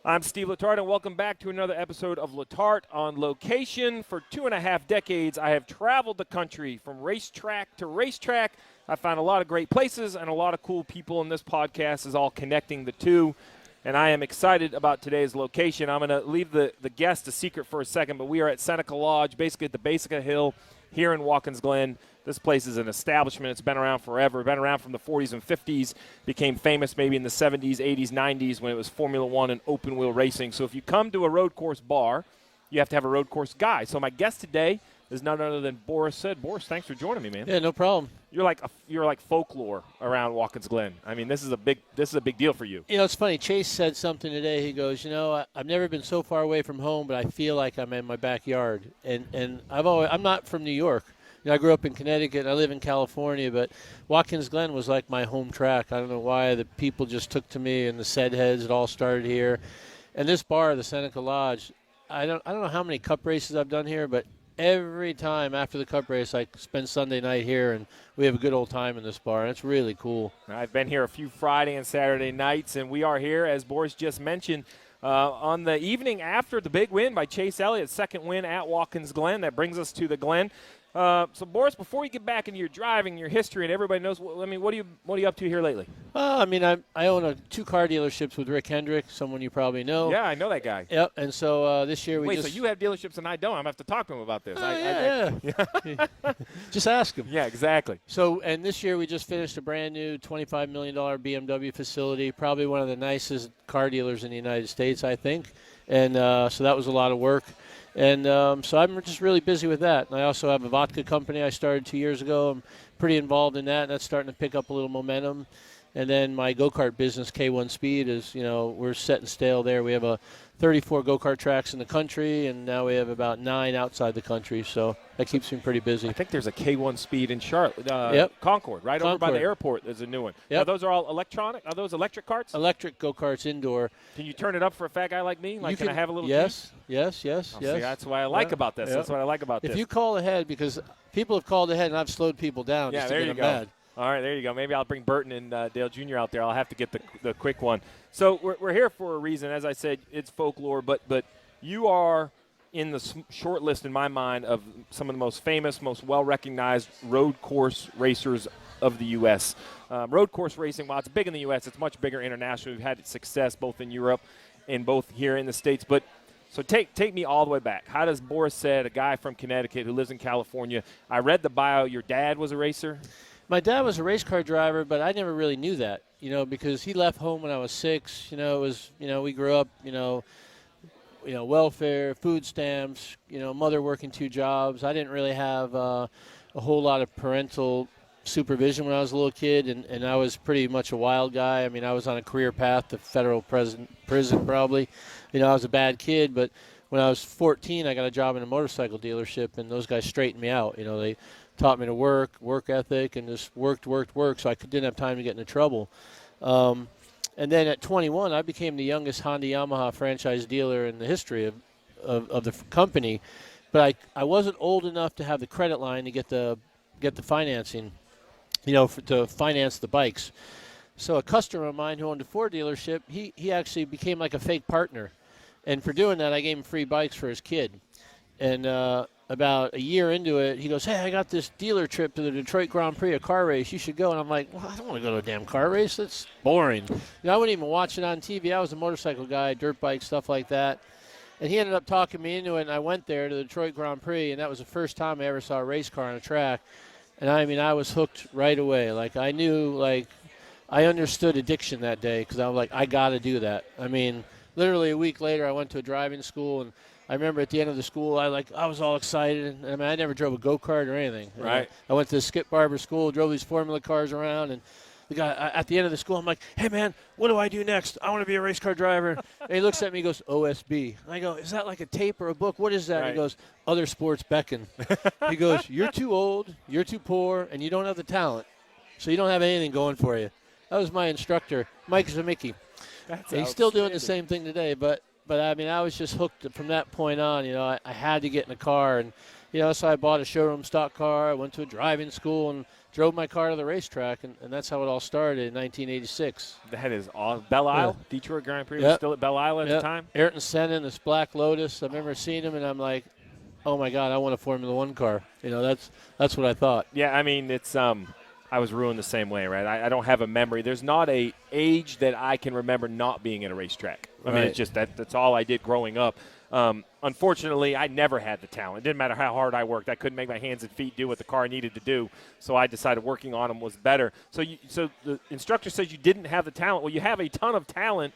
I'm Steve Letarte, and welcome back to another episode of Letarte on Location. For 2.5 decades, I have traveled the country from racetrack to racetrack. I found a lot of great places and a lot of cool people, and this podcast is all connecting the two. And I am excited about today's location. I'm going to leave the guest a secret for a second, but we are at Seneca Lodge, basically at the base of a hill here in Watkins Glen. This place is an establishment. It's been around forever. Been around from the 40s and 50s. Became famous maybe in the 70s, 80s, 90s when it was Formula One and open wheel racing. So if you come to a road course bar, you have to have a road course guy. So my guest today is none other than Boris Said. Boris, thanks for joining me, man. Yeah, no problem. You're like folklore around Watkins Glen. I mean, this is a big deal for you. You know, it's funny. Chase said something today. He goes, I've never been so far away from home, but I feel like I'm in my backyard. And I'm not from New York. I grew up in Connecticut. I live in California, but Watkins Glen was like my home track. I don't know why. The people just took to me, and the Said heads. It all started here. And this bar, the Seneca Lodge, I don't know how many cup races I've done here, but every time after the cup race, I spend Sunday night here, and we have a good old time in this bar, and it's really cool. I've been here a few Friday and Saturday nights, and we are here, as Boris just mentioned, on the evening after the big win by Chase Elliott's second win at Watkins Glen. That brings us to the Glen. So, Boris, before we get back into your driving, your history, and everybody knows, what are you up to here lately? I own 2 car dealerships with Rick Hendrick, someone you probably know. Yeah, I know that guy. Yep, and so this year so you have dealerships and I don't. I'm going to have to talk to him about this. Yeah. Just ask him. Yeah, exactly. So, and this year we just finished a brand new $25 million BMW facility, probably one of the nicest car dealers in the United States, I think. And so that was a lot of work. And so I'm just really busy with that. And I also have a vodka company I started 2 years ago. I'm pretty involved in that, and that's starting to pick up a little momentum. And then my go-kart business, K1 Speed, is, we're set and stale there. We have 34 go-kart tracks in the country, and now we have about 9 outside the country. So that keeps me pretty busy. I think there's a K1 Speed in Charlotte. Yep. Concord, right over by the airport, there's a new one. Yep. Are those all electronic? Are those electric carts? Electric go-karts indoor. Can you turn it up for a fat guy like me? Can I have a little Yes. See, that's what I like Yeah. about this. Yeah. That's what I like about this. If you call ahead, because people have called ahead, and I've slowed people down just to get them mad. All right, there you go. Maybe I'll bring Burton and Dale Jr. out there. I'll have to get the quick one. So we're here for a reason. As I said, it's folklore, but you are in the short list in my mind of some of the most famous, most well-recognized road course racers of the U.S. Road course racing, while it's big in the U.S., it's much bigger internationally. We've had success both in Europe and both here in the States. But so take me all the way back. How does Boris Said, a guy from Connecticut who lives in California, I read the bio, your dad was a racer? My dad was a race car driver, but I never really knew that, because he left home when I was 6. It was, we grew up, welfare, food stamps, mother working 2 jobs. I didn't really have a whole lot of parental supervision when I was a little kid, and I was pretty much a wild guy. I mean, I was on a career path to federal prison probably. I was a bad kid, but when I was 14, I got a job in a motorcycle dealership, and those guys straightened me out. They taught me to work ethic, and just worked, so I didn't have time to get into trouble. And then at 21, I became the youngest Honda Yamaha franchise dealer in the history of the company. But I wasn't old enough to have the credit line to get the financing, to finance the bikes. So a customer of mine who owned a Ford dealership, he actually became like a fake partner. And for doing that, I gave him free bikes for his kid. And about a year into it, he goes, "Hey, I got this dealer trip to the Detroit Grand Prix, a car race. You should go." And I'm like, "Well, I don't want to go to a damn car race. That's boring." I wouldn't even watch it on TV. I was a motorcycle guy, dirt bike, stuff like that. And he ended up talking me into it, and I went there to the Detroit Grand Prix, and that was the first time I ever saw a race car on a track. And, I was hooked right away. I knew, I understood addiction that day because I was like, I got to do that. Literally a week later, I went to a driving school, and I remember at the end of the school, I was all excited. And I never drove a go-kart or anything. Right. I went to the Skip Barber School, drove these formula cars around, and the guy at the end of the school, I'm like, "Hey, man, what do I do next? I want to be a race car driver." And he looks at me, he goes, "OSB." And I go, "Is that like a tape or a book? What is that?" Right. And he goes, "Other sports beckon." He goes, "You're too old, you're too poor, and you don't have the talent. So you don't have anything going for you." That was my instructor, Mike Zamicki. He's still doing the same thing today, but I was just hooked from that point on. I had to get in a car, and so I bought a showroom stock car. I went to a driving school and drove my car to the racetrack, and that's how it all started in 1986. That is awesome. Belle Isle, Detroit Grand Prix was Yep. still at Belle Isle at the Yep. time? Ayrton Senna in this black Lotus. I remember seeing him, and I'm like, oh, my God, I want a Formula One car. That's what I thought. Yeah, I mean, it's I was ruined the same way, right? I don't have a memory. There's not a age that I can remember not being at a racetrack. I mean, it's just that's all I did growing up. Unfortunately, I never had the talent. It didn't matter how hard I worked. I couldn't make my hands and feet do what the car needed to do, so I decided working on them was better. So the instructor says you didn't have the talent. Well, you have a ton of talent.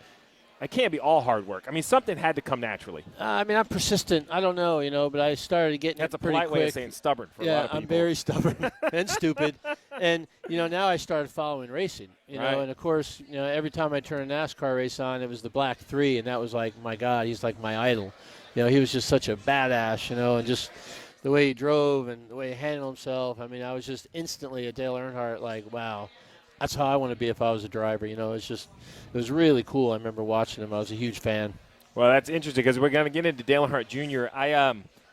It can't be all hard work. I mean, something had to come naturally. I mean, I'm persistent. I don't know, but I started getting That's it a pretty polite quick. way of saying stubborn for a lot of people. I'm very stubborn and stupid. And, now I started following racing, Right. and, of course, every time I turned a NASCAR race on, it was the Black 3, and that was like, my God, he's like my idol. He was just such a badass, and just the way he drove and the way he handled himself. I mean, I was just instantly a Dale Earnhardt, like, wow, that's how I want to be if I was a driver. It was really cool. I remember watching him. I was a huge fan. Well, that's interesting because we're going to get into Dale Earnhardt Jr.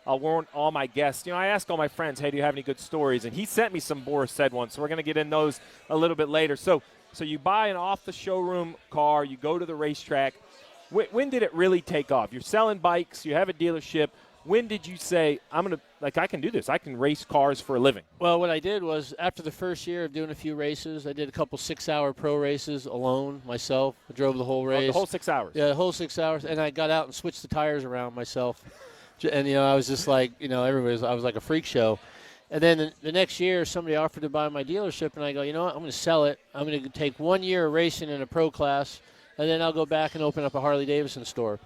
I'll warn all my guests. I ask all my friends, hey, do you have any good stories? And he sent me some Boris Said ones, so we're going to get in those a little bit later. So you buy an off-the-showroom car, you go to the racetrack. When did it really take off? You're selling bikes, you have a dealership. When did you say, I can do this. I can race cars for a living? Well, what I did was after the first year of doing a few races, I did a couple 6-hour pro races alone, myself. I drove the whole race. The whole 6 hours? Yeah, the whole 6 hours. And I got out and switched the tires around myself. And, I was just like, I was like a freak show. And then the next year, somebody offered to buy my dealership, and I go, you know what, I'm going to sell it. I'm going to take 1 year of racing in a pro class, and then I'll go back and open up a Harley-Davidson store.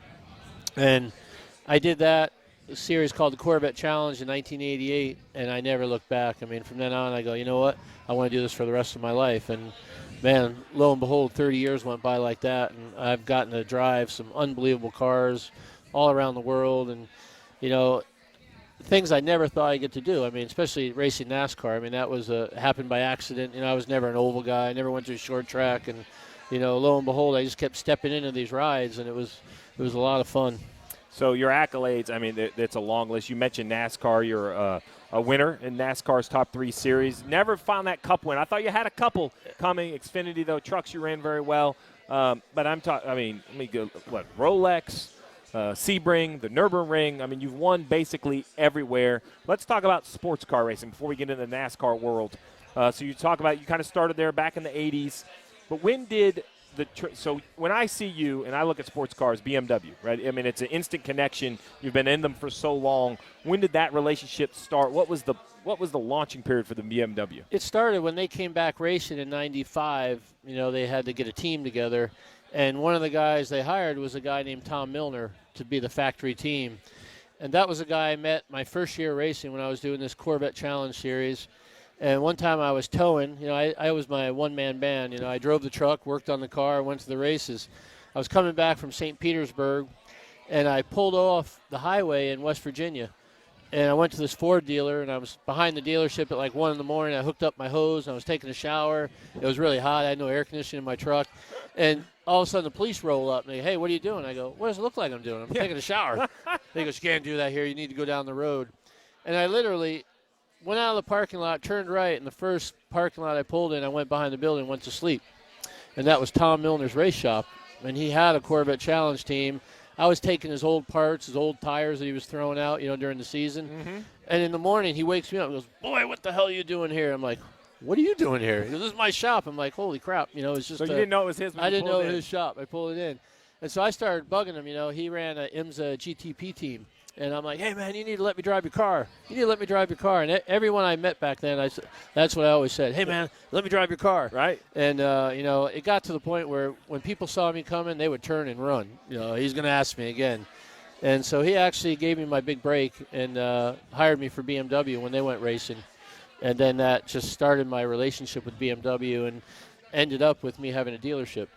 And I did that. A series called the Corvette Challenge in 1988, and I never looked back. I mean, from then on, I go, you know what? I want to do this for the rest of my life. And, man, lo and behold, 30 years went by like that, and I've gotten to drive some unbelievable cars all around the world. And, things I never thought I'd get to do. I mean, especially racing NASCAR. I mean, that was happened by accident. I was never an oval guy. I never went to a short track. And, lo and behold, I just kept stepping into these rides, and it was a lot of fun. So your accolades, I mean, it's a long list. You mentioned NASCAR. You're a winner in NASCAR's top 3 series. Never found that Cup win. I thought you had a couple coming. Xfinity, though, trucks you ran very well. But I'm talking, let me go, Rolex, Sebring, the Nurburgring. I mean, you've won basically everywhere. Let's talk about sports car racing before we get into the NASCAR world. So you talk about, you kind of started there back in the 80s. But when did so when I see you and I look at sports cars, BMW, right? I mean, it's an instant connection. You've been in them for so long. When did that relationship start? What was the launching period for the BMW? It started when they came back racing in '95. They had to get a team together, and one of the guys they hired was a guy named Tom Milner to be the factory team. And that was a guy I met my first year racing when I was doing this Corvette Challenge series. And one time I was towing, I was my one-man band. I drove the truck, worked on the car, went to the races. I was coming back from St. Petersburg, and I pulled off the highway in West Virginia. And I went to this Ford dealer, and I was behind the dealership at like 1 in the morning. I hooked up my hose, and I was taking a shower. It was really hot. I had no air conditioning in my truck. And all of a sudden the police roll up, and they go, hey, what are you doing? I go, what does it look like I'm doing? I'm taking a shower. They go, you can't do that here. You need to go down the road. And I literally went out of the parking lot, turned right, and the first parking lot I pulled in, I went behind the building and went to sleep. And that was Tom Milner's race shop. And he had a Corvette Challenge team. I was taking his old parts, his old tires that he was throwing out, during the season. Mm-hmm. And in the morning, he wakes me up and goes, boy, what the hell are you doing here? I'm like, what are you doing here? He goes, this is my shop. I'm like, holy crap. It's just. So you didn't know it was his? I didn't know it was his shop. I pulled it in. And so I started bugging him. He ran an IMSA GTP team. And I'm like, hey, man, you need to let me drive your car. You need to let me drive your car. And everyone I met back then, that's what I always said. Hey, man, let me drive your car. Right. And, it got to the point where when people saw me coming, they would turn and run. He's going to ask me again. And so he actually gave me my big break and hired me for BMW when they went racing. And then that just started my relationship with BMW and ended up with me having a dealership.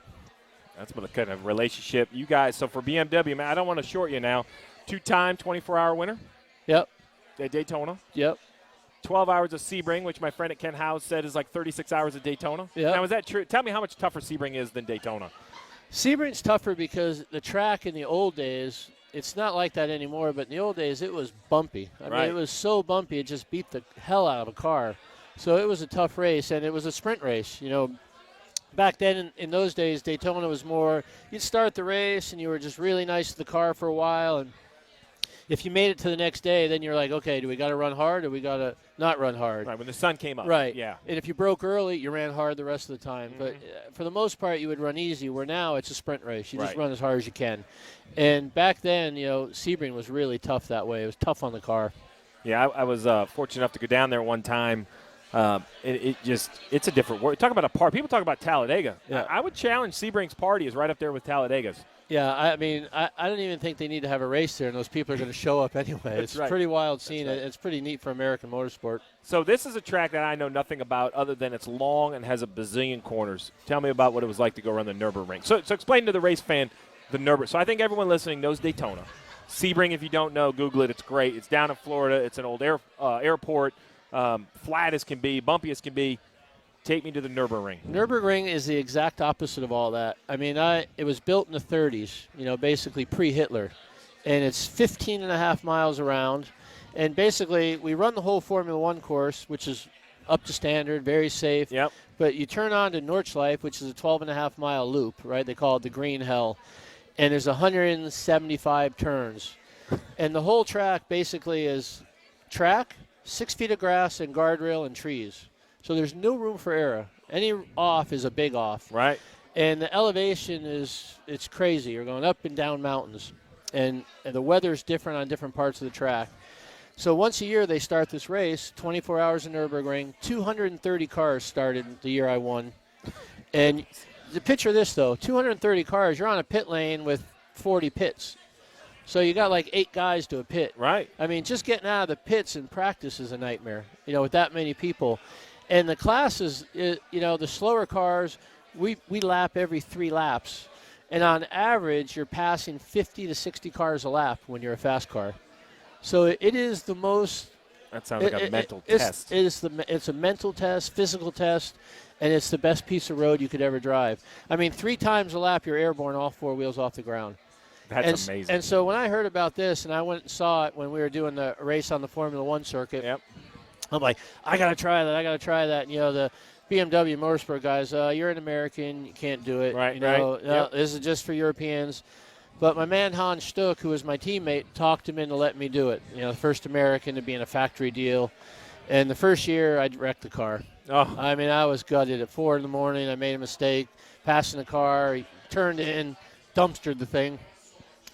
That's what a kind of relationship you guys. So for BMW, man, I don't want to short you now. 2-time 24-hour winner. Yep. At Daytona. Yep. 12 hours of Sebring, which my friend at Ken House said is like 36 hours at Daytona. Yep. Now, is that true? Tell me how much tougher Sebring is than Daytona. Sebring's tougher because the track in the old days, it's not like that anymore, but in the old days it was bumpy. I mean, it was so bumpy it just beat the hell out of a car. So it was a tough race, and it was a sprint race. Back then, in those days, Daytona was more, you'd start the race, and you were just really nice to the car for a while, and if you made it to the next day, then you're like, okay, do we got to run hard or we got to not run hard? Right, when the sun came up. Right. Yeah. And if you broke early, you ran hard the rest of the time. Mm-hmm. But for the most part, you would run easy, where now it's a sprint race. You just Right. run as hard as you can. And back then, Sebring was really tough that way. It was tough on the car. Yeah, I was fortunate enough to go down there one time. It's a different world. Talk about a party. People talk about Talladega. Yeah. I would challenge Sebring's party is right up there with Talladega's. Yeah, I mean, I don't even think they need to have a race there, and those people are going to show up anyway. It's right. a pretty wild scene. Right. It's pretty neat for American motorsport. So this is a track that I know nothing about other than it's long and has a bazillion corners. Tell me about what it was like to go around the Nurburgring. So explain to the race fan the Nurburgring. So I think everyone listening knows Daytona. Sebring, if you don't know, Google it. It's great. It's down in Florida. It's an old airport, flat as can be, bumpy as can be. Take me to the Nurburgring. Nurburgring is the exact opposite of all that. I mean, it was built in the 30s, basically pre-Hitler. And it's 15 and a half miles around. And basically, we run the whole Formula One course, which is up to standard, very safe. Yep. But you turn on to Nordschleife, which is a 12 and a half mile loop, right? They call it the Green Hell. And there's 175 turns. And the whole track basically is track, 6 feet of grass, and guardrail and trees. So there's no room for error. Any off is a big off. Right. And the elevation it's crazy. You're going up and down mountains. And the weather's different on different parts of the track. So once a year they start this race, 24 hours in Nürburgring. 230 cars started the year I won. And picture this, though. 230 cars, you're on a pit lane with 40 pits. So you got like 8 guys to a pit. Right. I mean, just getting out of the pits in practice is a nightmare, with that many people. And the classes, the slower cars, we lap every 3 laps. And on average, you're passing 50 to 60 cars a lap when you're a fast car. So it is the most. That sounds like a mental test. It's a mental test, physical test, and it's the best piece of road you could ever drive. I mean, 3 times a lap, you're airborne, all 4 wheels off the ground. That's amazing. And so when I heard about this, and I went and saw it when we were doing the race on the Formula One circuit, yep. I'm like, I got to try that. And, the BMW Motorsport guys, you're an American, you can't do it. Right, Yep. This is just for Europeans. But my man Hans Stuck, who was my teammate, talked him into letting me do it. The first American to be in a factory deal. And the first year, I wrecked the car. Oh. I mean, I was gutted. At 4 in the morning, I made a mistake, passing the car. He turned in, dumpstered the thing.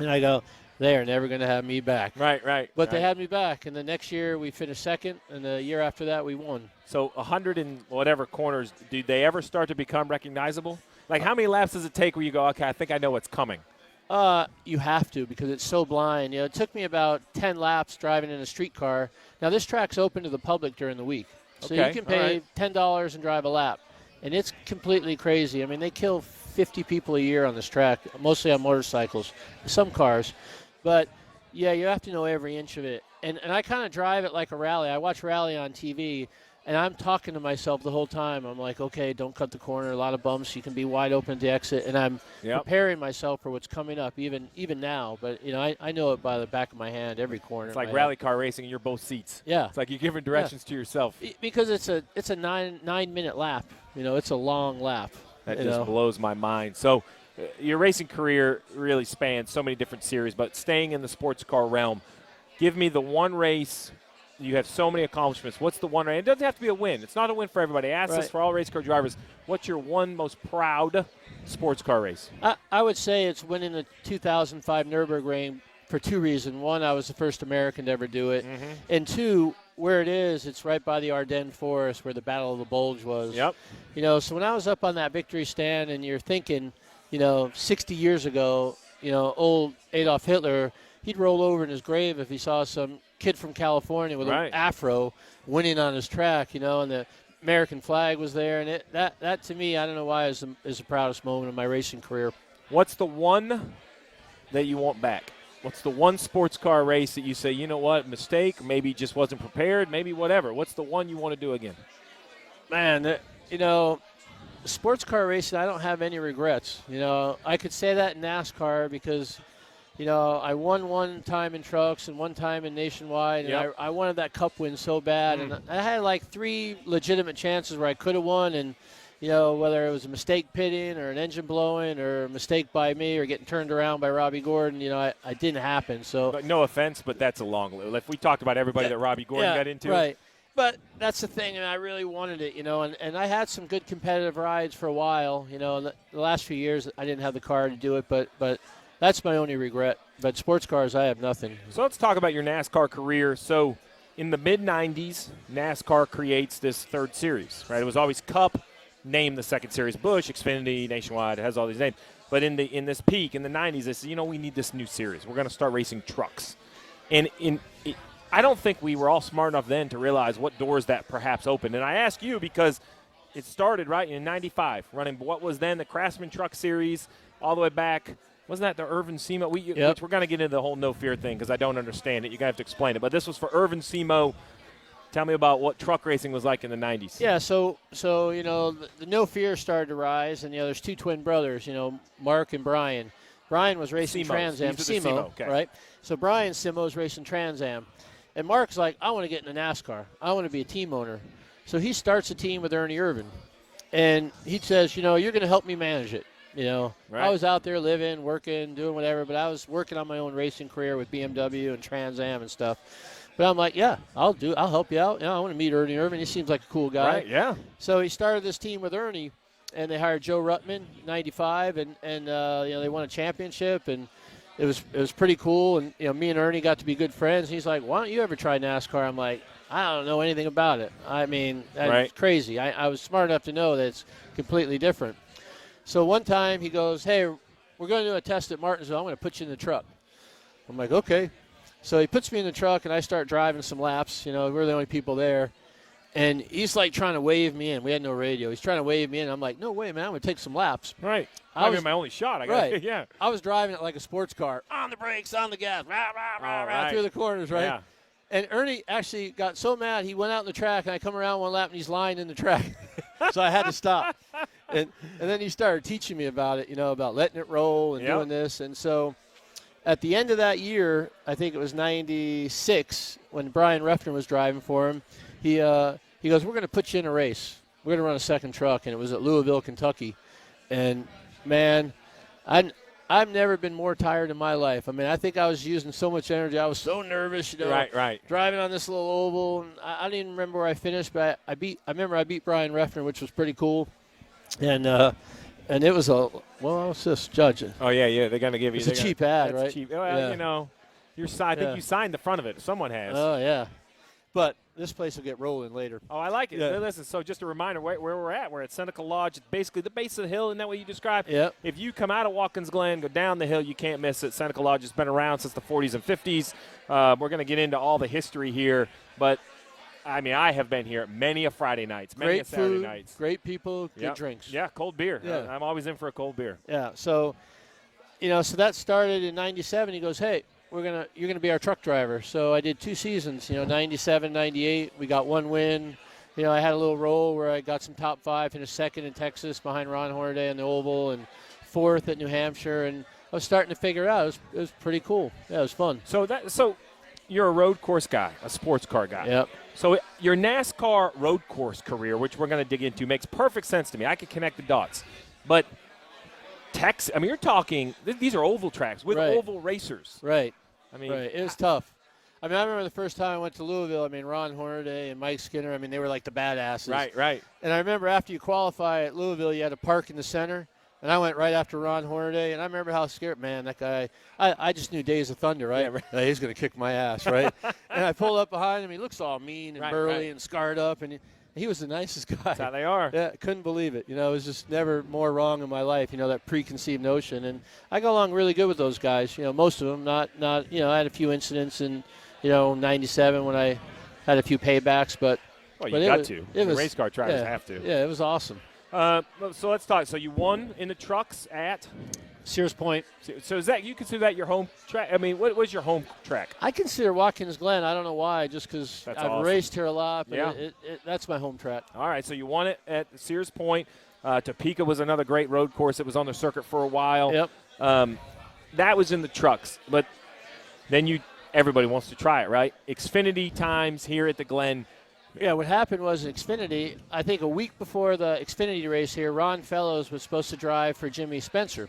And I go, they are never going to have me back. Right. But they had me back. And the next year, we finished second. And the year after that, we won. So 100 and whatever corners, do they ever start to become recognizable? Like, how many laps does it take where you go, okay, I think I know what's coming? You have to, because it's so blind. It took me about 10 laps driving in a street car. Now, this track's open to the public during the week. So you can pay $10 and drive a lap. And it's completely crazy. I mean, they kill 50 people a year on this track, mostly on motorcycles, some cars. But, yeah, you have to know every inch of it. And I kind of drive it like a rally. I watch rally on TV, and I'm talking to myself the whole time. I'm like, okay, don't cut the corner. A lot of bumps. You can be wide open at the exit. And I'm preparing myself for what's coming up, even now. But, I know it by the back of my hand, every corner. It's like rally car racing in your both seats. Yeah. It's like you're giving directions to yourself. Because it's a 9-minute lap. It's a long lap. That just blows my mind. So your racing career really spans so many different series, but staying in the sports car realm, give me the one race. You have so many accomplishments. What's the one race? It doesn't have to be a win. It's not a win for everybody. I ask this for all race car drivers. What's your one most proud sports car race? I would say it's winning the 2005 Nürburgring for 2 reasons. One, I was the first American to ever do it. Mm-hmm. And 2, where it is, it's right by the Ardennes Forest where the Battle of the Bulge was. Yep. So when I was up on that victory stand and you're thinking, 60 years ago, old Adolf Hitler, he'd roll over in his grave if he saw some kid from California with an afro winning on his track, and the American flag was there. And that to me, I don't know why, is the proudest moment of my racing career. What's the one that you want back? What's the one sports car race that you say, you know what, mistake, maybe just wasn't prepared, maybe whatever? What's the one you want to do again? Man, sports car racing, I don't have any regrets. I could say that in NASCAR because I won one time in trucks and one time in nationwide, and I wanted that cup win so bad. And I had like 3 legitimate chances where I could have won, and whether it was a mistake pitting or an engine blowing or a mistake by me or getting turned around by Robbie Gordon, I didn't happen. So but no offense, but that's a long list. If we talked about everybody that Robbie Gordon got into. Right. But that's the thing, and I really wanted it, and I had some good competitive rides for a while. In the last few years, I didn't have the car to do it, but that's my only regret. But sports cars, I have nothing. So let's talk about your NASCAR career. So in the mid-'90s, NASCAR creates this 3rd series, right? It was always Cup, named the 2nd series Busch, Xfinity, Nationwide. It has all these names. But in this peak, in the 90s, they said, we need this new series. We're going to start racing trucks. And I don't think we were all smart enough then to realize what doors that perhaps opened. And I ask you because it started, right, in 95, running what was then the Craftsman Truck Series all the way back. Wasn't that the Irvin Semo? Which we're going to get into the whole no fear thing because I don't understand it. You're going to have to explain it. But this was for Irvin Semo. Tell me about what truck racing was like in the 90s. Yeah, so the no fear started to rise, and there's 2 twin brothers, Mark and Brian. Brian was racing Trans Am, Semo, okay. Right? So Brian Semo is racing Trans Am. And Mark's like, I want to get into NASCAR. I want to be a team owner. So he starts a team with Ernie Irvin. And he says, you're going to help me manage it. Right. I was out there living, working, doing whatever, but I was working on my own racing career with BMW and Trans Am and stuff. But I'm like, yeah, I'll help you out. I want to meet Ernie Irvin. He seems like a cool guy. Right, yeah. So he started this team with Ernie, and they hired Joe Ruttman, 95, and they won a championship, and it was pretty cool. And me and Ernie got to be good friends. And he's like, why don't you ever try NASCAR? I'm like, I don't know anything about it. I mean, that's crazy. I was smart enough to know that it's completely different. So one time he goes, hey, we're going to do a test at Martinsville. I'm going to put you in the truck. I'm like, okay. So he puts me in the truck, and I start driving some laps. We're the only people there. And he's like trying to wave me in. We had no radio. He's trying to wave me in. I'm like, no way, man. I'm going to take some laps. Right. I was my only shot. Yeah. I was driving it like a sports car. On the brakes, on the gas, through the corners, right? Yeah. And Ernie actually got so mad, he went out in the track, and I come around one lap, and he's lying in the track. So I had to stop. And then he started teaching me about it, about letting it roll and doing this. And so at the end of that year, I think it was 96, when Brian Refner was driving for him, he goes, we're going to put you in a race. We're going to run a second truck, and it was at Louisville, Kentucky. And, man, I've never been more tired in my life. I mean, I think I was using so much energy. I was so nervous, Right. driving on this little oval. And I don't even remember where I finished, but I remember I beat Brian Refner, which was pretty cool. And it was what's this, Judge? Oh, yeah. They're going to give you. It's a cheap ad, right? Cheap. Well, I think you signed the front of it. Someone has. Oh, yeah. But this place will get rolling later. Oh, I like it. Yeah. Listen, so just a reminder where we're at. We're at Seneca Lodge. It's basically the base of the hill. Isn't that what you described? Yep. If you come out of Watkins Glen, go down the hill, you can't miss it. Seneca Lodge has been around since the 40s and 50s. We're going to get into all the history here. But, I mean, I have been here many a Friday nights, many a Saturday food, nights. Great people, good drinks. Yeah, cold beer. Yeah. I'm always in for a cold beer. Yeah, so that started in 97. He goes, hey, you're gonna be our truck driver. So I did 2 seasons, 97, 98. We got 1 win. I had a little roll where I got some top 5, finished second in Texas behind Ron Hornaday in the Oval, and 4th at New Hampshire. And I was starting to figure it out. It was pretty cool. Yeah, it was fun. So you're a road course guy, a sports car guy. Yep. So your NASCAR road course career, which we're going to dig into, makes perfect sense to me. I could connect the dots. But you're talking, these are oval tracks with oval racers. Right. Right. It was tough. I remember the first time I went to Louisville, Ron Hornaday and Mike Skinner, they were like the badasses. Right. And I remember after you qualify at Louisville, you had to park in the center. And I went right after Ron Hornaday, and I remember how scared, man, that guy, I just knew Days of Thunder, right? Yeah, right. He's going to kick my ass, right? And I pulled up behind him. He looks all mean and burly and scarred up, and he was the nicest guy. That's how they are. Yeah, couldn't believe it. It was just never more wrong in my life, that preconceived notion. And I got along really good with those guys, most of them, not I had a few incidents in, 97 when I had a few paybacks, but. Well, you got to. The race car drivers have to. Yeah, it was awesome. So let's talk. So you won in the trucks at Sears Point. So is that, you consider that your home track? What was your home track? I consider Watkins Glen. I don't know why, just because I've raced here a lot. But that's my home track. All right, so you won it at Sears Point. Topeka was another great road course. It was on the circuit for a while. Yep. that was in the trucks, but then everybody wants to try it, right? Xfinity times here at the Glen. Yeah, what happened was in Xfinity, I think a week before the Xfinity race here, Ron Fellows was supposed to drive for Jimmy Spencer.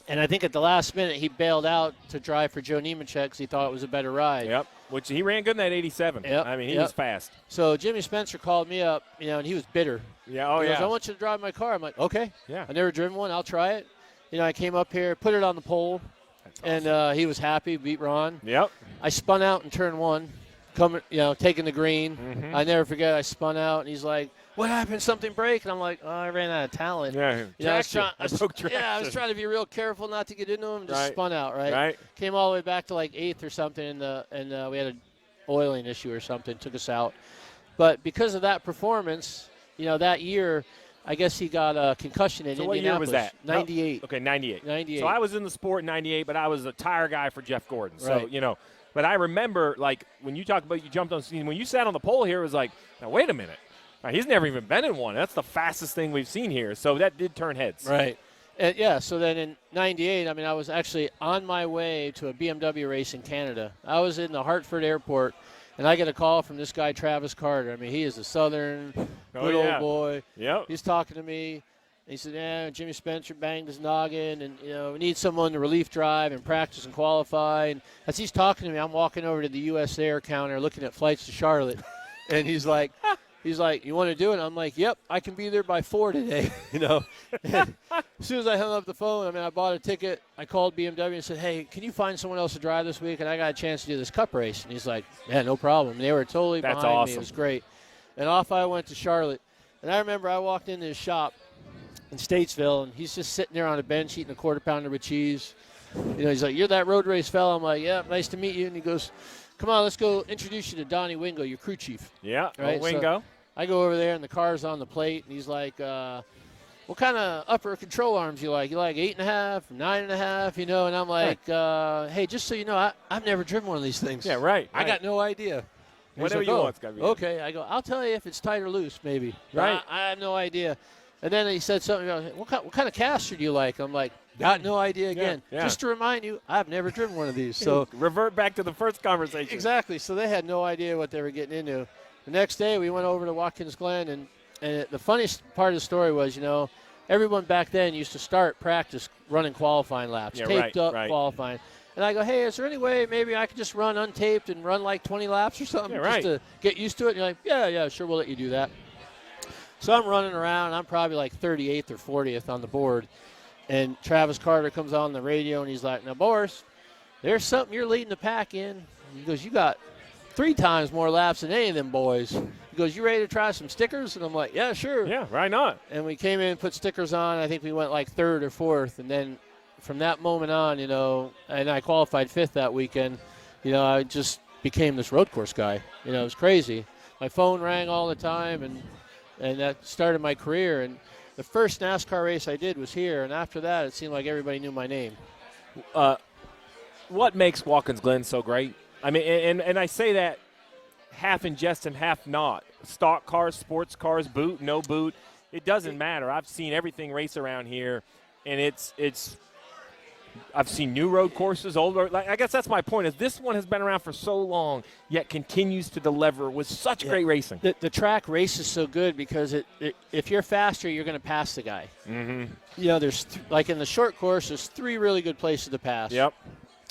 And I think at the last minute he bailed out to drive for Joe Nemechek because he thought it was a better ride. Yep, which he ran good in that 87. Yep. I mean, he was fast. So Jimmy Spencer called me up, and he was bitter. Yeah, He goes, I want you to drive my car. I'm like, okay. Yeah. I've never driven one. I'll try it. I came up here, put it on the pole, That's awesome. and he was happy, beat Ron. Yep. I spun out in turn one, taking the green. Mm-hmm. I never forget, I spun out, and he's like, what happened? Something break? And I'm like, I ran out of talent. Yeah. I was Traction. trying to be real careful not to get into him. Just spun out, right? Right. Came all the way back to like 8th or something, and we had an oiling issue or something, took us out. But because of that performance, that year, I guess he got a concussion in So Indianapolis. what year was that? 98. Okay, 98. 98. So I was in the sport in 98, but I was a tire guy for Jeff Gordon. So, Right. But I remember, like, when you talk about you jumped on scene, when you sat on the pole here, it was like, now, wait a minute. He's never even been in one. That's the fastest thing we've seen here. So that did turn heads. Right. And so then in 98, I was actually on my way to a BMW race in Canada. I was in the Hartford airport, and I get a call from this guy, Travis Carter. He is a Southern, good old boy. Yep. He's talking to me. He said, Jimmy Spencer banged his noggin, and, we need someone to relief drive and practice and qualify. And as he's talking to me, I'm walking over to the U.S. Air counter looking at flights to Charlotte. And he's like, you want to do it? I'm like, yep, I can be there by 4 today, As soon as I hung up the phone, I bought a ticket. I called BMW and said, hey, can you find someone else to drive this week? And I got a chance to do this cup race. And he's like, yeah, no problem. And they were totally behind me. It was great. And off I went to Charlotte. And I remember I walked into his shop in Statesville, and he's just sitting there on a bench eating a quarter pounder with cheese. He's like, you're that road race fella? I'm like, yeah, nice to meet you. And he goes, come on, let's go introduce you to Donnie Wingo, your crew chief. Yeah, right? Wingo. So I go over there, and the car's on the plate, and he's like, what kind of upper control arms you like? You like 8.5, 9.5, And I'm like, hey, just so you know, I've never driven one of these things. Yeah, right. I got no idea. Whatever you want, it's got to be. Okay. I go, I'll tell you if it's tight or loose, maybe. Right. I have no idea. And then he said something about, what kind of caster do you like? I'm like, got no idea again. Yeah. Just to remind you, I've never driven one of these. So revert back to the first conversation. Exactly. So they had no idea what they were getting into. The next day we went over to Watkins Glen, and the funniest part of the story was, everyone back then used to start practice running qualifying laps, taped up qualifying. And I go, hey, is there any way maybe I could just run untaped and run like 20 laps or something just to get used to it? And you're like, yeah, sure, we'll let you do that. So I'm running around. I'm probably like 38th or 40th on the board. And Travis Carter comes on the radio, and he's like, now, Boris, there's something you're leading the pack in. He goes, you got 3 times more laps than any of them boys. He goes, you ready to try some stickers? And I'm like, yeah, sure. Yeah, why not? And we came in, put stickers on. I think we went like 3rd or 4th. And then from that moment on, and I qualified 5th that weekend, I just became this road course guy. It was crazy. My phone rang all the time, and that started my career. And the first NASCAR race I did was here, and after that, it seemed like everybody knew my name. What makes Watkins Glen so great? I mean, and I say that half in jest and half not. Stock cars, sports cars, boot, no boot, it doesn't matter. I've seen everything race around here, and it's. I've seen new road courses, old road. I guess that's my point. Is this one has been around for so long, yet continues to deliver with such great racing. The track race is so good because if you're faster, you're going to pass the guy. Mm-hmm. There's like in the short course, there's 3 really good places to pass. Yep.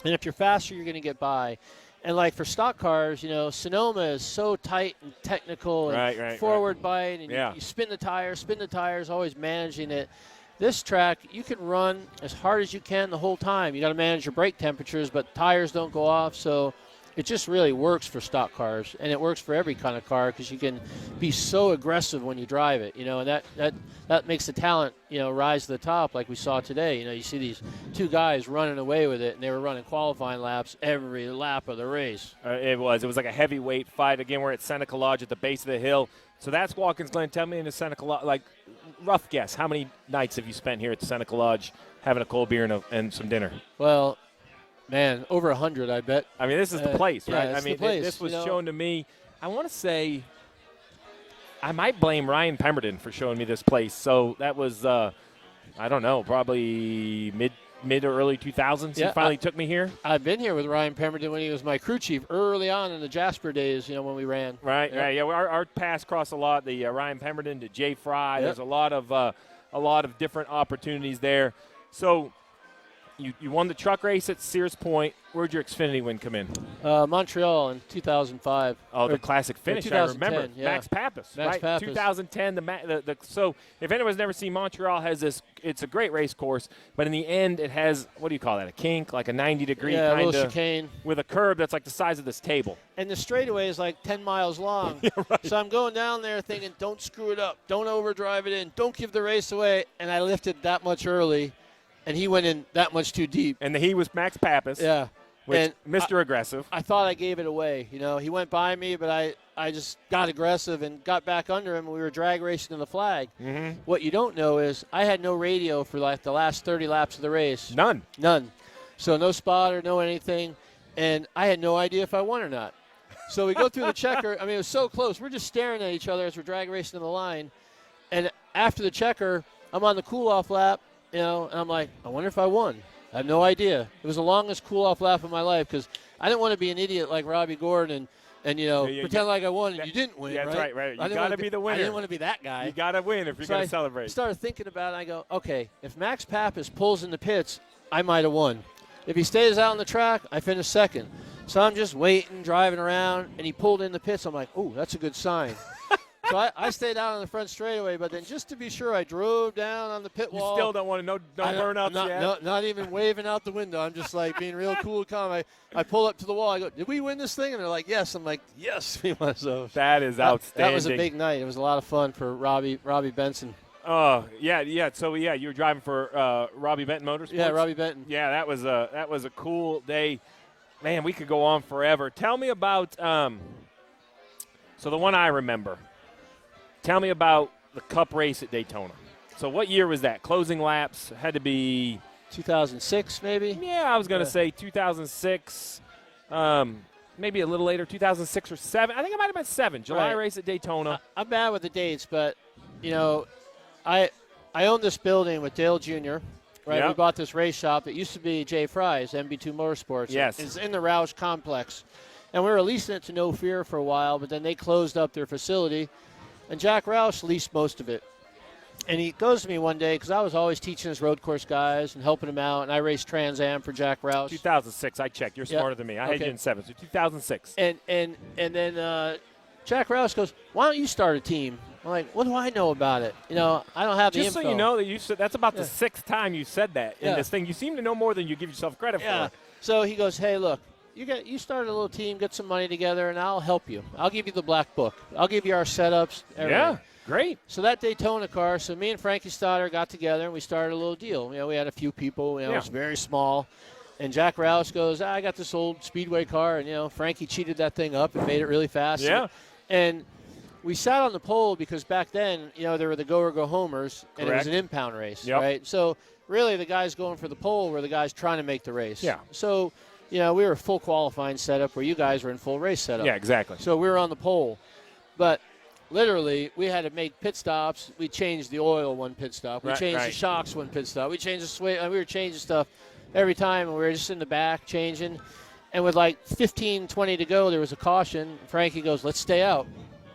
And if you're faster, you're going to get by. And like for stock cars, Sonoma is so tight and technical and forward bite, and you spin the tires, always managing it. This track, you can run as hard as you can the whole time. You got to manage your brake temperatures, but tires don't go off. So it just really works for stock cars, and it works for every kind of car because you can be so aggressive when you drive it. And that makes the talent, rise to the top like we saw today. You see these 2 guys running away with it, and they were running qualifying laps every lap of the race. It was like a heavyweight fight. Again, we're at Seneca Lodge at the base of the hill. So that's Watkins Glen. Tell me in the Seneca Lodge, like rough guess, how many nights have you spent here at Seneca Lodge having a cold beer and some dinner? Well, man, over 100, I bet. I mean, this is the place, right? I mean, this was shown to me. I want to say I might blame Ryan Pemberton for showing me this place. So that was, I don't know, probably mid or early 2000s. Yeah, You finally took me here. I've been here with Ryan Pemberton when he was my crew chief early on in the Jasper days, when we ran. Right, right. Yeah, our paths cross a lot. The Ryan Pemberton to Jay Fry. Yep. There's a lot of different opportunities there. So you won the truck race at Sears Point. Where'd your Xfinity win come in? Montreal in 2005. Oh, the classic finish, I remember. Yeah. Max Pappas, right? Pappas. 2010. So if anyone's never seen Montreal, it's a great race course, but in the end it has, what do you call that, a kink, like a 90-degree a kind little of chicane. With a curb that's like the size of this table. And the straightaway is like 10 miles long. Yeah, right. So I'm going down there thinking, don't screw it up. Don't overdrive it in. Don't give the race away. And I lifted that much early, and he went in that much too deep. And he was Max Pappas. Yeah. Which, Mr. Aggressive. I thought I gave it away. He went by me, but I just got aggressive and got back under him, and we were drag racing to the flag. Mm-hmm. What you don't know is I had no radio for like the last 30 laps of the race. None. So no spotter, no anything, and I had no idea if I won or not. So we go through the checker. I mean, it was so close. We're just staring at each other as we're drag racing to the line. And after the checker, I'm on the cool-off lap, and I'm like, I wonder if I won. I have no idea. It was the longest cool-off lap of my life because I didn't want to be an idiot like Robbie Gordon and pretend like I won and you didn't win, yeah, that's right. You got to be the winner. I didn't want to be that guy. You got to win if you're going to celebrate. I started thinking about it, and I go, okay, if Max Pappas pulls in the pits, I might have won. If he stays out on the track, I finish second. So I'm just waiting, driving around, and he pulled in the pits. I'm like, oh, that's a good sign. So I stayed out on the front straightaway, but then just to be sure, I drove down on the pit wall. You still don't want to no burn-outs yet? Not even waving out the window. I'm just like being real cool and calm. I pull up to the wall. I go, did we win this thing? And they're like, yes. I'm like, yes, we won. So that is outstanding. That was a big night. It was a lot of fun for Robbie Benson. Oh, yeah. So, you were driving for Robbie Benton Motorsports? Yeah, Robbie Benton. Yeah, that was a cool day. Man, we could go on forever. Tell me about so the one I remember. Tell me about the Cup race at Daytona. So what year was that? Closing laps had to be 2006, maybe. Yeah, I was going to say 2006. Maybe a little later, 2006 or 7. I think it might have been 7. July race at Daytona. I'm bad with the dates, but I own this building with Dale Jr. Right, yep. We bought this race shop. It used to be Jay Fry's, MB2 Motorsports. Yes, it's in the Roush complex, and we were leasing it to No Fear for a while, but then they closed up their facility. And Jack Roush leased most of it. And he goes to me one day, because I was always teaching his road course guys and helping him out, and I raced Trans Am for Jack Roush. 2006, I checked. You're smarter than me. I had you in 7, so 2006. And then Jack Roush goes, why don't you start a team? I'm like, what do I know about it? I don't have the info. Just so you know, that that's about the 6th time you said that in this thing. You seem to know more than you give yourself credit for. So he goes, hey, look. You start a little team, get some money together, and I'll help you. I'll give you the black book. I'll give you our setups, everything. Yeah, great. So that Daytona car, so me and Frankie Stoddard got together, and we started a little deal. We had a few people. It was very small. And Jack Roush goes, I got this old Speedway car, and, Frankie cheated that thing up and made it really fast. Yeah. And we sat on the pole because back then, there were the go or go homers, and it was an impound race, right? So really the guys going for the pole were the guys trying to make the race. Yeah. So we were full qualifying setup where you guys were in full race setup. Yeah, exactly. So we were on the pole. But literally, we had to make pit stops. We changed the oil one pit stop. We changed the shocks one pit stop. We changed the sway. We were changing stuff every time, and we were just in the back changing. And with like 15, 20 to go, there was a caution. Frankie goes, let's stay out,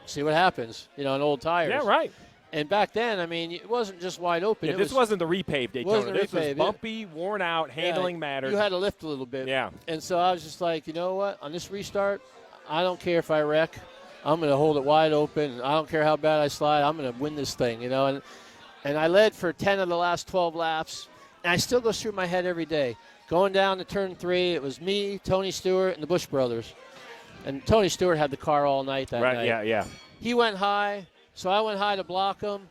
see what happens, on old tires. Yeah, right. And back then, it wasn't just wide open. Yeah, this wasn't the repaved Daytona. This was bumpy, worn out, handling mattered. You had to lift a little bit. Yeah. And so I was just like, you know what? On this restart, I don't care if I wreck. I'm going to hold it wide open. I don't care how bad I slide. I'm going to win this thing, And I led for 10 of the last 12 laps. And it still goes through my head every day. Going down to turn 3, it was me, Tony Stewart, and the Busch brothers. And Tony Stewart had the car all night that night. Right, yeah. He went high. So I went high to block him,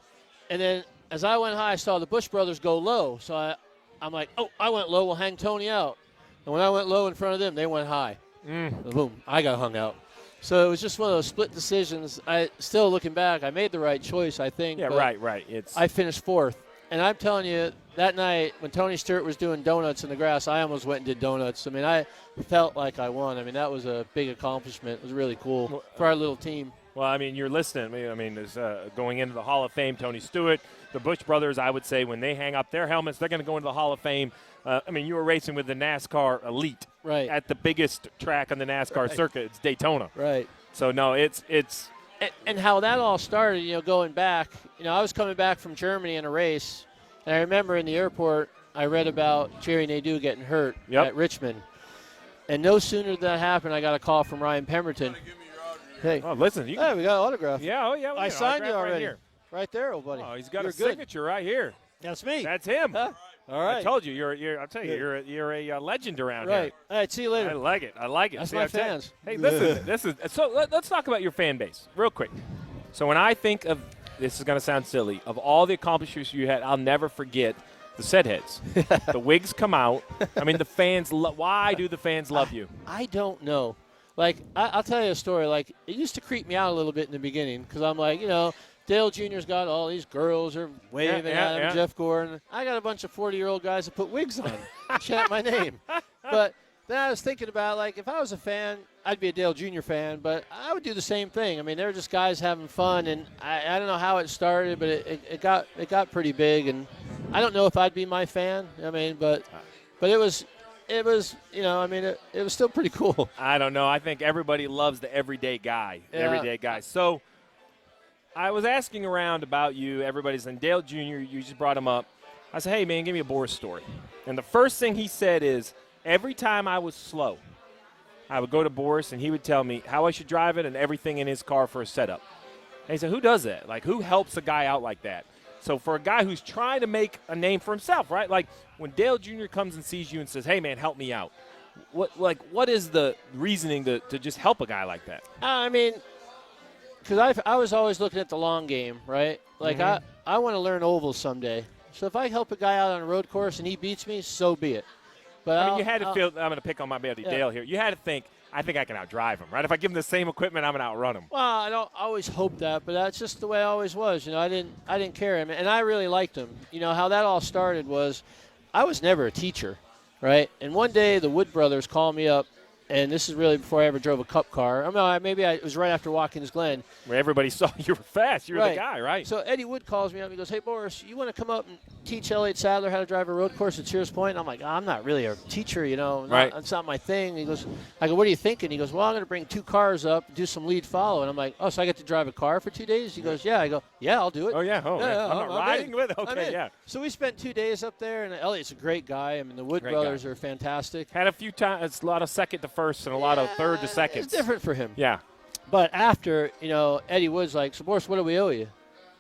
and then as I went high, I saw the Busch brothers go low. So I'm like, I went low, we'll hang Tony out. And when I went low in front of them, they went high. Boom, I got hung out. So it was just one of those split decisions. Still looking back, I made the right choice, I think. Yeah, right. I finished 4th. And I'm telling you, that night when Tony Stewart was doing donuts in the grass, I almost went and did donuts. I felt like I won. That was a big accomplishment. It was really cool for our little team. Well, I mean, you're listening. I mean, there's going into the Hall of Fame, Tony Stewart, the Bush brothers, I would say when they hang up their helmets, they're going to go into the Hall of Fame. I mean, you were racing with the NASCAR elite at the biggest track on the NASCAR circuit. It's Daytona. Right. So, no, it's and how that all started, going back, I was coming back from Germany in a race, and I remember in the airport I read about Jerry Nadeau getting hurt at Richmond. And no sooner did that happen, I got a call from Ryan Pemberton. Hey. Oh, listen. We got an autograph. Yeah, I signed you already. Right here. Right there, old buddy. Oh, he's got You're a signature right here. That's me. That's him. Huh? All right. I told you, I'll tell you, you're a legend around here. Right. All right, see you later. I like it. That's my fans. Hey, listen, let's talk about your fan base real quick. So when I think of, this is going to sound silly, of all the accomplishments you had, I'll never forget the set heads. The wigs come out. I mean, the fans, why do the fans love you? I don't know. Like, I'll tell you a story. Like, it used to creep me out a little bit in the beginning because I'm like, Dale Jr.'s got all these girls are waving at him, Jeff Gordon. I got a bunch of 40-year-old guys that put wigs on, chant my name. But then I was thinking about, like, if I was a fan, I'd be a Dale Jr. fan, but I would do the same thing. I mean, they were just guys having fun, and I don't know how it started, but it got pretty big, and I don't know if I'd be my fan. I mean, but it was, it was still pretty cool. I don't know. I think everybody loves the everyday guy. So I was asking around about you. Everybody's in Dale Jr., you just brought him up. I said, hey, man, give me a Boris story. And the first thing he said is, every time I was slow, I would go to Boris, and he would tell me how I should drive it and everything in his car for a setup. And he said, who does that? Like, who helps a guy out like that? So for a guy who's trying to make a name for himself, right? Like, when Dale Jr. comes and sees you and says, hey, man, help me out, what is the reasoning to just help a guy like that? I mean, because I was always looking at the long game, right? Like, I want to learn ovals someday. So if I help a guy out on a road course and he beats me, so be it. But I mean, you had to feel – I'm going to pick on my buddy Dale here. You had to think, I think I can outdrive him, right? If I give him the same equipment, I'm going to outrun him. Well, I don't always hope that, but that's just the way I always was. I didn't care. And I really liked him. How that all started was I was never a teacher, right? And one day the Wood brothers called me up, and this is really before I ever drove a Cup car. It was right after Watkins Glen. Where everybody saw you were fast. You were the guy, right? So Eddie Wood calls me up. He goes, hey, Boris, you want to come up and teach Elliott Sadler how to drive a road course at Sears Point? And I'm like, I'm not really a teacher, Right. That's not my thing. I go, what are you thinking? He goes, well, I'm going to bring 2 cars up, do some lead follow. And I'm like, oh, so I get to drive a car for 2 days? He goes, yeah. I go, yeah, I'll do it. Oh, yeah. Oh, yeah. I'm not riding with it. Okay, yeah. So we spent 2 days up there, and Elliott's a great guy. I mean, the Wood brothers are fantastic. Had a few times, a lot of second to first and a lot of third to second. It's different for him. Yeah. But after, Eddie Wood's like, so, Boris, what do we owe you?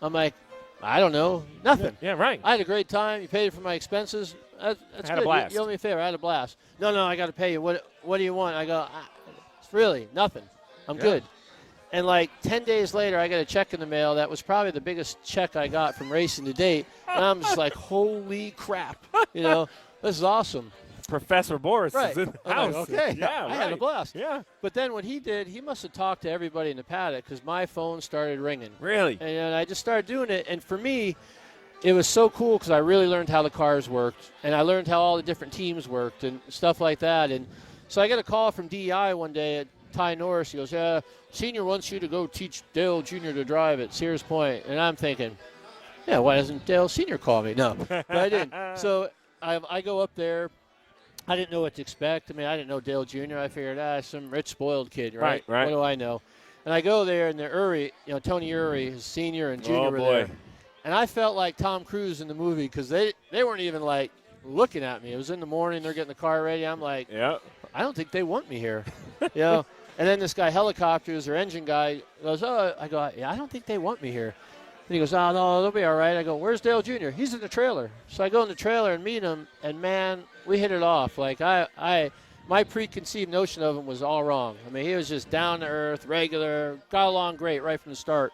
I'm like, I don't know. Nothing. Yeah, right. I had a great time. You paid for my expenses. That's had good. A blast. You owe me a favor. I had a blast. No, I got to pay you. What do you want? I go, it's really nothing. I'm good. And like 10 days later, I got a check in the mail. That was probably the biggest check I got from racing to date. And I'm just like, holy crap. This is awesome. Professor Boris is in the house. Like, okay, yeah, I had a blast. Yeah. But then what he did, he must have talked to everybody in the paddock because my phone started ringing. Really? And I just started doing it. And for me, it was so cool because I really learned how the cars worked. And I learned how all the different teams worked and stuff like that. And so I got a call from DEI one day at Ty Norris. He goes, yeah, Senior wants you to go teach Dale Jr. to drive at Sears Point. And I'm thinking, yeah, why doesn't Dale Senior call me? No, but I didn't. So I go up there. I didn't know what to expect. I mean, I didn't know Dale Jr. I figured, some rich, spoiled kid, right? Right. What do I know? And I go there, and Tony Uri, his senior and junior were there. And I felt like Tom Cruise in the movie because they weren't even, like, looking at me. It was in the morning. They're getting the car ready. I'm like, I don't think they want me here. And then this guy, Helicopter, who's their engine guy, goes, I don't think they want me here. And he goes, oh, no, they'll be all right. I go, where's Dale Jr.? He's in the trailer. So I go in the trailer and meet him, and, man, we hit it off. Like, my preconceived notion of him was all wrong. I mean, he was just down to earth, regular, got along great right from the start.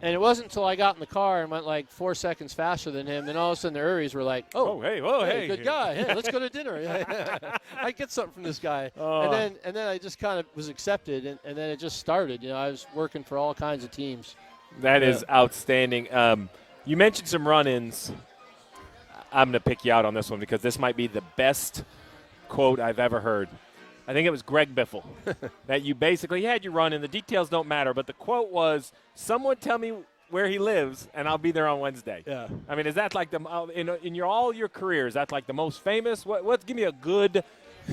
And it wasn't until I got in the car and went like 4 seconds faster than him, then all of a sudden the Uris were like, hey, good guy. Hey, let's go to dinner. I get something from this guy. And then I just kind of was accepted, and then it just started. I was working for all kinds of teams. That is outstanding. You mentioned some run-ins. I'm going to pick you out on this one because this might be the best quote I've ever heard. I think it was Greg Biffle, that you basically had you run, and the details don't matter, but the quote was, someone tell me where he lives, and I'll be there on Wednesday. Yeah. I mean, is that like in all your career, is that like the most famous? Give me a good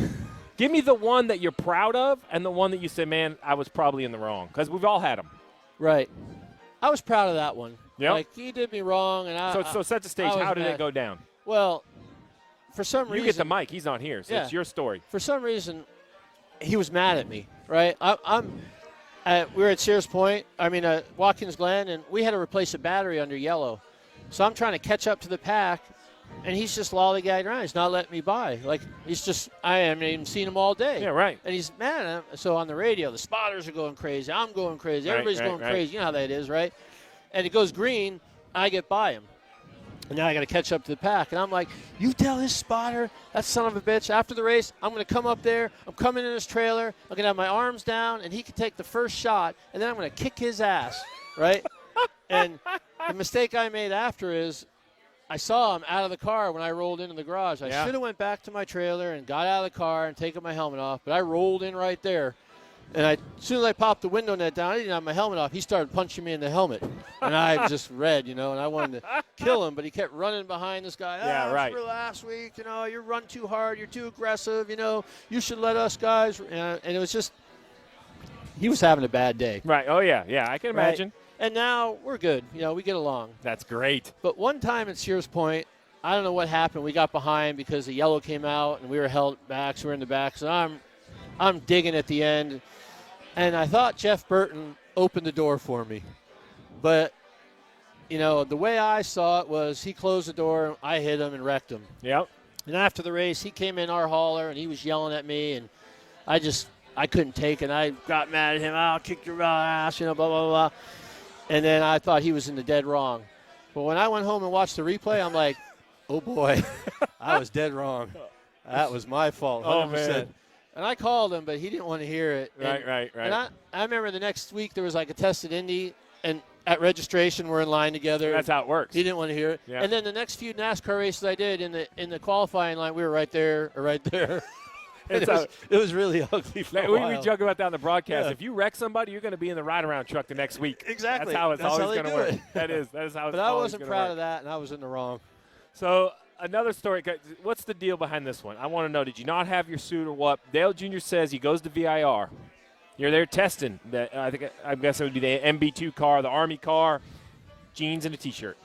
– give me the one that you're proud of and the one that you say, man, I was probably in the wrong, because we've all had them. Right. I was proud of that one. Yep. Like, he did me wrong. And So set the stage. How did it go down? Well, for some reason – You get the mic. He's on here, so it's your story. For some reason – he was mad at me, right? We were at Sears Point, Watkins Glen, and we had to replace a battery under yellow. So I'm trying to catch up to the pack, and he's just lollygagging around. He's not letting me by. Like, I haven't even seen him all day. Yeah, right. And he's mad at him. So on the radio, the spotters are going crazy. I'm going crazy. Everybody's going crazy. You know how that is, right? And it goes green, I get by him. And now I got to catch up to the pack. And I'm like, you tell his spotter, that son of a bitch, after the race, I'm going to come up there. I'm coming in his trailer. I'm going to have my arms down, and he can take the first shot, and then I'm going to kick his ass, right? And the mistake I made after is I saw him out of the car when I rolled into the garage. I should have went back to my trailer and got out of the car and taken my helmet off, but I rolled in right there. And as soon as I popped the window net down, I didn't have my helmet off. He started punching me in the helmet. And I just read, and I wanted to kill him, but he kept running behind this guy. Right. For last week, you run too hard. You're too aggressive. You should let us guys. And it was just, he was having a bad day. Right. Oh, yeah. Yeah, I can imagine. Right? And now we're good. We get along. That's great. But one time at Sears Point, I don't know what happened. We got behind because the yellow came out, and we were held back, so we're in the back. So I'm digging at the end. And I thought Jeff Burton opened the door for me. But, the way I saw it was he closed the door, I hit him and wrecked him. Yep. And after the race, he came in our hauler, and he was yelling at me, and I couldn't take it. I got mad at him. I'll kick your ass, blah, blah, blah. And then I thought he was in the dead wrong. But when I went home and watched the replay, I'm like, oh, boy, I was dead wrong. That was my fault, 100%. Oh, man. And I called him, but he didn't want to hear it. Right. And I remember the next week there was like a tested Indy, and at registration we're in line together. That's how it works. He didn't want to hear it. Yeah. And then the next few NASCAR races I did in the qualifying line, we were right there or right there. It was really ugly for a while. We joke about that on the broadcast. Yeah. If you wreck somebody, you're going to be in the ride-around truck the next week. Exactly. That's how it's always going to work. That is how it's always going to work. But I wasn't proud of that, and I was in the wrong. So another story. What's the deal behind this one? I want to know, did you not have your suit or what? Dale Jr. says he goes to VIR. You're there testing. I guess it would be the MB2 car, the Army car, jeans and a T-shirt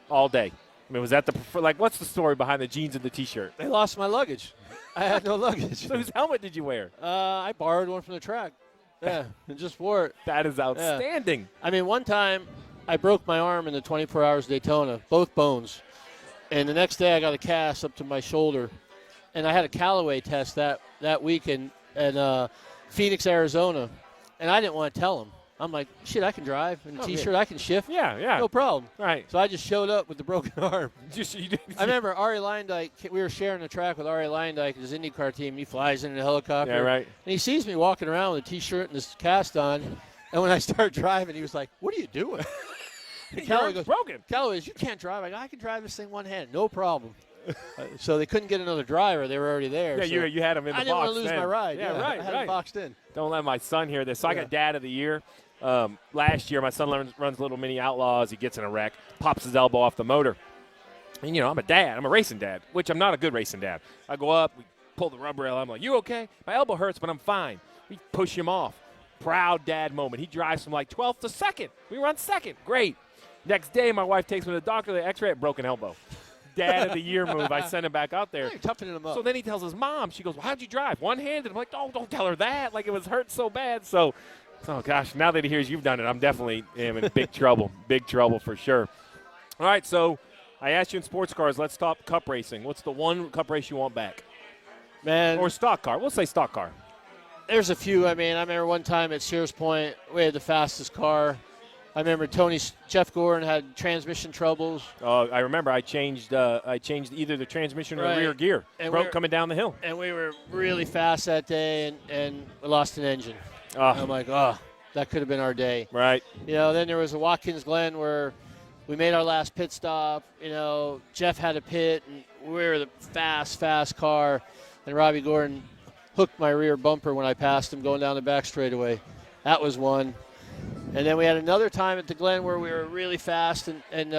all day. I mean, was that what's the story behind the jeans and the T-shirt? They lost my luggage. I had no luggage. So whose helmet did you wear? I borrowed one from the track. Yeah, and just wore it. That is outstanding. Yeah. I mean, one time I broke my arm in the 24 Hours Daytona, both bones. And the next day I got a cast up to my shoulder. And I had a Callaway test that week in Phoenix, Arizona. And I didn't want to tell him. I'm like, shit, I can drive. In a T-shirt, I can shift. Yeah. No problem. Right. So I just showed up with the broken arm. I remember Ari Leindijk, we were sharing the track with Ari Leindijk, his IndyCar team. He flies in a helicopter. Yeah, right. And he sees me walking around with a T-shirt and this cast on. And when I start driving, he was like, what are you doing? Callaway goes, broken. Callaway goes, you can't drive. I can drive this thing one hand. No problem. So they couldn't get another driver. They were already there. Yeah, so you had them in the box. I didn't want to lose my ride. Yeah, right. I had it boxed in. Don't let my son hear this. So I got Dad of the Year. Last year, my son runs Little Mini Outlaws. He gets in a wreck, pops his elbow off the motor. And, I'm a dad. I'm a racing dad, which I'm not a good racing dad. I go up, we pull the rubber rail. I'm like, you okay? My elbow hurts, but I'm fine. We push him off. Proud dad moment. He drives from 12th to 2nd. We run 2nd. Great. Next day, my wife takes me to the doctor. They x-ray it, broken elbow. Dad of the Year move. I send him back out there. You're toughening him up. So then he tells his mom. She goes, well, how'd you drive? One-handed? I'm like, oh, don't tell her that. Like, it was hurt so bad. So, oh, gosh, now that he hears you've done it, I'm definitely in big trouble. Big trouble for sure. All right, so I asked you in sports cars, let's talk cup racing. What's the one cup race you want back? Man. Or stock car. We'll say stock car. There's a few. I mean, I remember one time at Sears Point, we had the fastest car. I remember Jeff Gordon had transmission troubles. I remember I changed either the transmission or the rear gear. Broke coming down the hill. And we were really fast that day, and we lost an engine. I'm like, that could have been our day. Right. Then there was a Watkins Glen where we made our last pit stop. Jeff had a pit, and we were the fast car. And Robbie Gordon hooked my rear bumper when I passed him going down the back straightaway. That was one. And then we had another time at the Glen where we were really fast and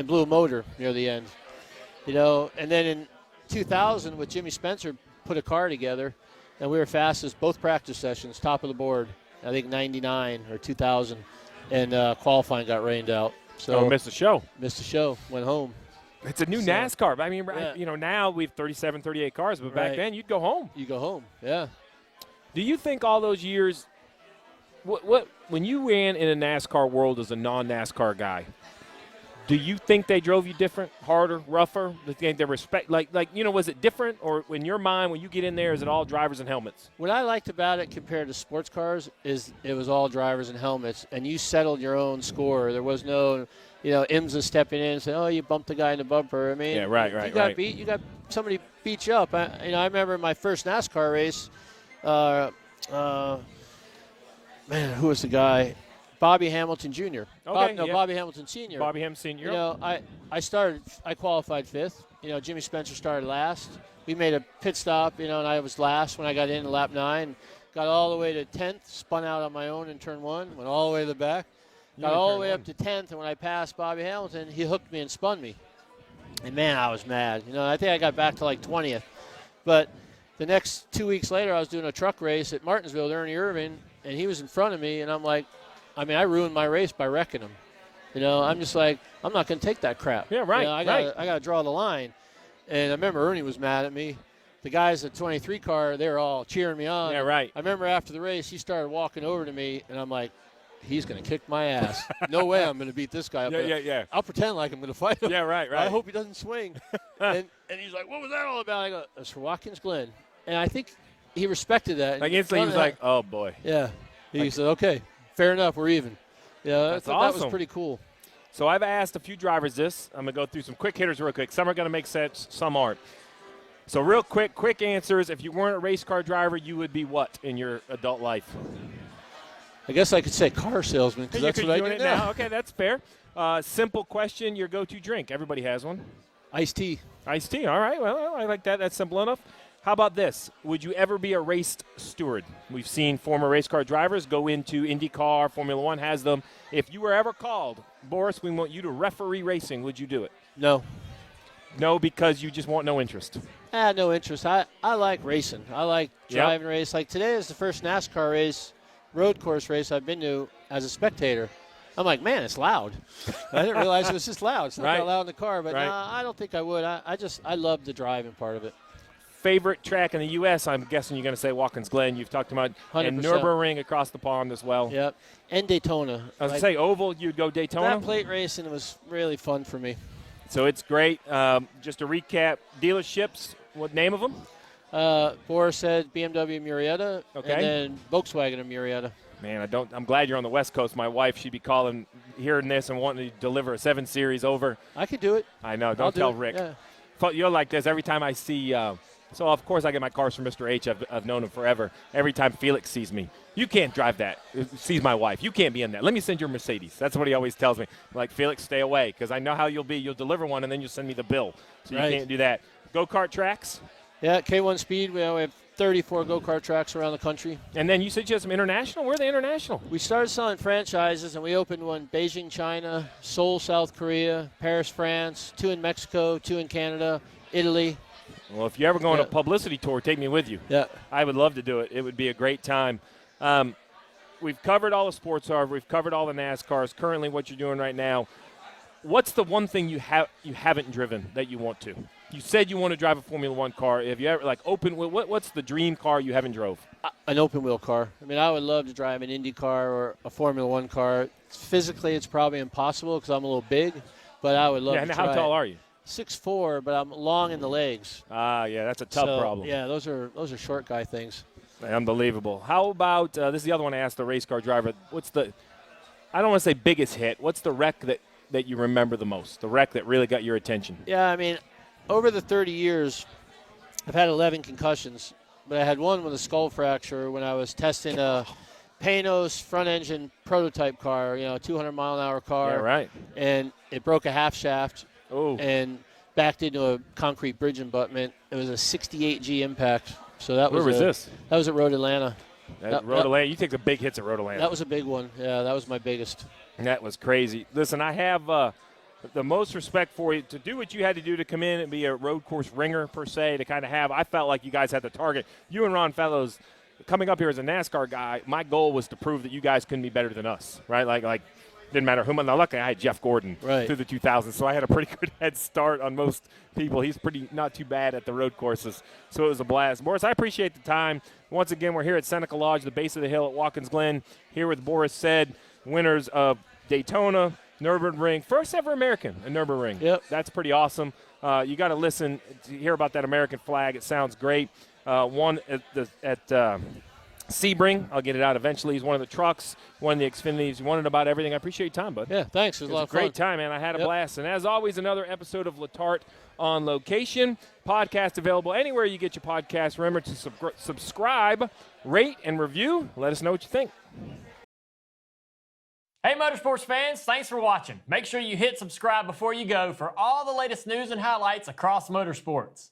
blew a motor near the end. And then in 2000 with Jimmy Spencer put a car together, and we were fastest both practice sessions, top of the board, I think 99 or 2000, and qualifying got rained out. So missed the show. Missed the show, went home. It's a new NASCAR. I mean, now we have 37, 38 cars, but back then you'd go home. You go home, yeah. Do you think all those years, when you ran in a NASCAR world as a non-NASCAR guy, do you think they drove you different, harder, rougher? Do you think they respect, was it different? Or in your mind, when you get in there, is it all drivers and helmets? What I liked about it compared to sports cars is it was all drivers and helmets, and you settled your own score. There was no, IMSA stepping in and saying, "Oh, you bumped the guy in the bumper." I mean, you got beat. You got somebody beat you up. I remember my first NASCAR race. Man, who was the guy? Bobby Hamilton Jr. Bobby Hamilton Sr. Bobby Hamilton Sr. I qualified 5th. Jimmy Spencer started last. We made a pit stop, and I was last when I got in lap 9. Got all the way to 10th, spun out on my own in turn 1, went all the way to the back. Got all the way up to 10th, and when I passed Bobby Hamilton, he hooked me and spun me. And, man, I was mad. I think I got back to 20th. But the next 2 weeks later, I was doing a truck race at Martinsville with Ernie Irvin, and he was in front of me, and I'm like, I ruined my race by wrecking him. I'm just like, I'm not going to take that crap. Yeah, right. I got to draw the line. And I remember Ernie was mad at me. The guys at 23 car, they were all cheering me on. Yeah, right. I remember after the race, he started walking over to me, and I'm like, he's going to kick my ass. No way I'm going to beat this guy. Yeah. I'll pretend like I'm going to fight him. Yeah, right. I hope he doesn't swing. and he's like, what was that all about? I go, it's for Watkins Glen. And I think he respected that. Instantly he was like, oh, boy. Yeah. He said, okay, fair enough, we're even. Yeah, that's awesome. That was pretty cool. So I've asked a few drivers this. I'm going to go through some quick hitters real quick. Some are going to make sense, some aren't. So real quick answers. If you weren't a race car driver, you would be what in your adult life? I guess I could say car salesman because that's what I do now. Okay, that's fair. Simple question, your go-to drink. Everybody has one. Iced tea. Iced tea, all right. Well, I like that. That's simple enough. How about this? Would you ever be a race steward? We've seen former race car drivers go into IndyCar. Formula One has them. If you were ever called, Boris, we want you to referee racing, would you do it? No. No, because you just want no interest. I had no interest. I like racing. I like driving race. Like today is the first NASCAR race, road course race I've been to as a spectator. I'm like, man, it's loud. I didn't realize it was just loud. It's not that loud in the car, but I don't think I would. I love the driving part of it. Favorite track in the U.S., I'm guessing you're going to say Watkins Glen. You've talked about 100%. And Nurburgring across the pond as well. Yep, and Daytona. I was going to say oval, you'd go Daytona? That plate racing was really fun for me. So it's great. Just to recap, dealerships, what name of them? Boris Said BMW Murrieta, and then Volkswagen of Murrieta. Man, I'm glad you're on the West Coast. My wife, she'd be calling, hearing this and wanting to deliver a 7 Series over. I could do it. I know. Don't tell Rick. Yeah. You're like this every time I see so, of course, I get my cars from Mr. H. I've known him forever. Every time Felix sees me, you can't drive that. Sees my wife. You can't be in that. Let me send your Mercedes. That's what he always tells me. Like, Felix, stay away because I know how you'll be. You'll deliver one, and then you'll send me the bill. So you can't do that. Go-kart tracks? Yeah, K1 Speed. We have 34 go-kart tracks around the country. And then you said you had some international? Where are they international? We started selling franchises, and we opened one Beijing, China, Seoul, South Korea, Paris, France, 2 in Mexico, 2 in Canada, Italy. Well, if you ever go on a publicity tour, take me with you. Yeah. I would love to do it. It would be a great time. We've covered all the sports cars. We've covered all the NASCARs. Currently, what you're doing right now. What's the one thing you haven't driven that you want to? You said you want to drive a Formula One car. Have you ever open wheel? What's the dream car you haven't drove? An open wheel car. I mean, I would love to drive an Indy car or a Formula One car. Physically, it's probably impossible because I'm a little big, but I would love to try. How tall are you? 6'4", but I'm long in the legs. Yeah, that's a tough problem. Yeah, those are short guy things. Unbelievable. How about this is the other one I asked the race car driver. What's the I don't want to say biggest hit. What's the wreck that you remember the most? The wreck that really got your attention? Yeah, I mean, over the 30 years, I've had 11 concussions, but I had one with a skull fracture when I was testing a Panos front engine prototype car, 200-mile-an-hour car. Yeah, right. And it broke a half shaft. Oh. And backed into a concrete bridge abutment. It was a 68G impact. So that Where was this? That was at Road Atlanta. Road Atlanta. You take the big hits at Road Atlanta. That was a big one. Yeah, that was my biggest. That was crazy. Listen, I have the most respect for you to do what you had to do to come in and be a road course ringer, per se, to kind of have. I felt like you guys had the target. You and Ron Fellows, coming up here as a NASCAR guy, my goal was to prove that you guys couldn't be better than us, right? Like didn't matter who. Now, luckily, I had Jeff Gordon through the 2000s, so I had a pretty good head start on most people. He's not too bad at the road courses, so it was a blast. Boris, I appreciate the time. Once again, we're here at Seneca Lodge, the base of the hill at Watkins Glen, here with Boris Said, winners of Daytona, Nurburgring, first ever American in Nurburgring. Yep. That's pretty awesome. You got to listen to hear about that American flag. It sounds great. One at Sebring. I'll get it out eventually. He's one of the trucks, one of the Xfinities. You wanted about everything. I appreciate your time, bud. Yeah, thanks. It was a lot of fun. Great time, man. I had a blast. And as always, another episode of Letarte on Location. Podcast available anywhere you get your podcast. Remember to subscribe, rate, and review. Let us know what you think. Hey motorsports fans, thanks for watching. Make sure you hit subscribe before you go for all the latest news and highlights across motorsports.